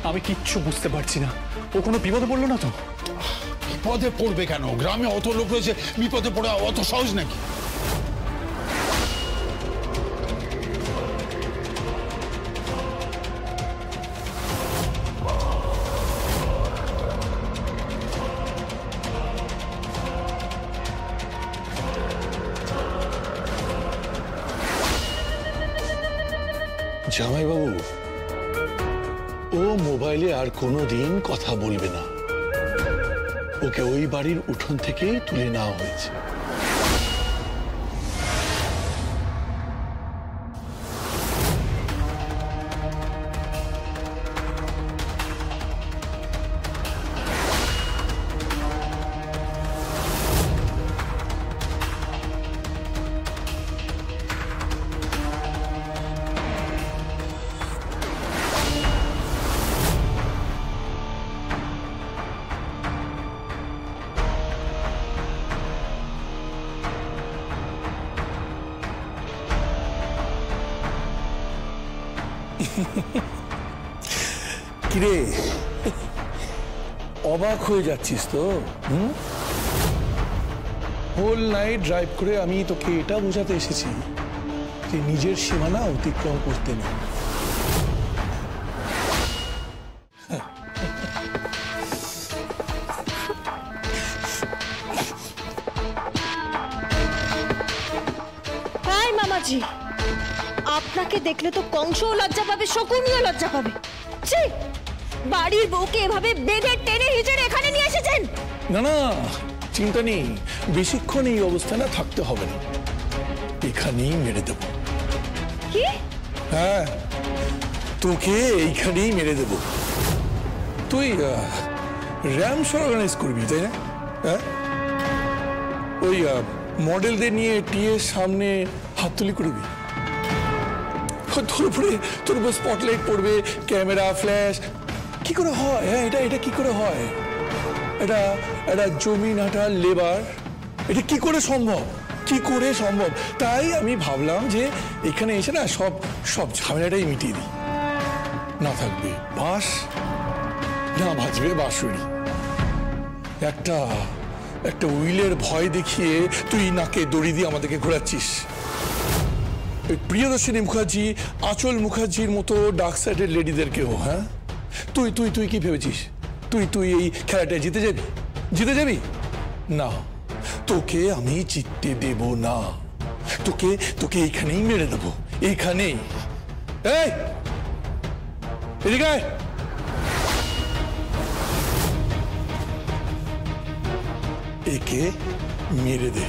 আমি কিচ্ছু বুঝতে পারছি না। ও কোনো বিপদে পড়লো না তো? বিপদে পড়বে কেন? গ্রামে অত লোক রয়েছে, বিপদে পড়া অত সহজ নাকি? জামাইবাবু, ও মোবাইলে আর কোনোদিন কথা বলবে না। ওকে ওই বাড়ির উঠোন থেকেই তুলে নেওয়া হয়েছে। কিরে, অবাক হয়ে যাচ্ছিস তো? হোল নাইট ড্রাইভ করে আমি তোকে এটা বোঝাতে এসেছি যে নিজের সীমানা অতিক্রম করতে নেই। হাই মামাজি, আপনাকে দেখলে তো কংসও লজ্জা পাবে, শকুনিও লজ্জা পাবে। ছি, বাড়ির বউকে এভাবে বেঁধে টেনে হিচড়ে এখানে নিয়ে এসেছেন। না না, চিন্তা নেই, বেশিক্ষণ এই অবস্থানে থাকতে হবে না, এখানেই মেরে দেব। কি? হ্যাঁ, তোকে এইখানেই মেরে দেব। তুই র্যাম্পস অর্গানাইজ করবি, তাই না? হ্যাঁ, ওই মডেলদের নিয়ে টিয়ের সামনে হাততালি করবি, তোর উপর স্পটলাইট পড়বে, ক্যামেরা, ফ্ল্যাশ। কি করে হয়? হ্যাঁ, এটা কি করে হয়? এটা জমি নাটার লেবার, এটা কি করে সম্ভব? কি করে সম্ভব? তাই আমি ভাবলাম যে এখানে এসে না সব ঝামেলাটাই মিটিয়ে দিই। না থাকবে বাঁশ, না বাজবে বাঁশুড়ি। একটা উইলের ভয় দেখিয়ে তুই নাকে দড়ি দিয়ে আমাদেরকে ঘোরাচ্ছিস। প্রিয়দর্শিনী মুখার্জি, আঁচল মুখার্জির মতো ডার্ক সাইডের লেডিদেরকেও। হ্যাঁ, তুই কি ভেবেছিস তুই এই খেলাটা জিতে যাবি? না, তোকে আমি জিততে দেব না। তোকে এইখানেই মেরে দেবো, এইখানেই। এই এদিকে আয়। একে মেরে দে।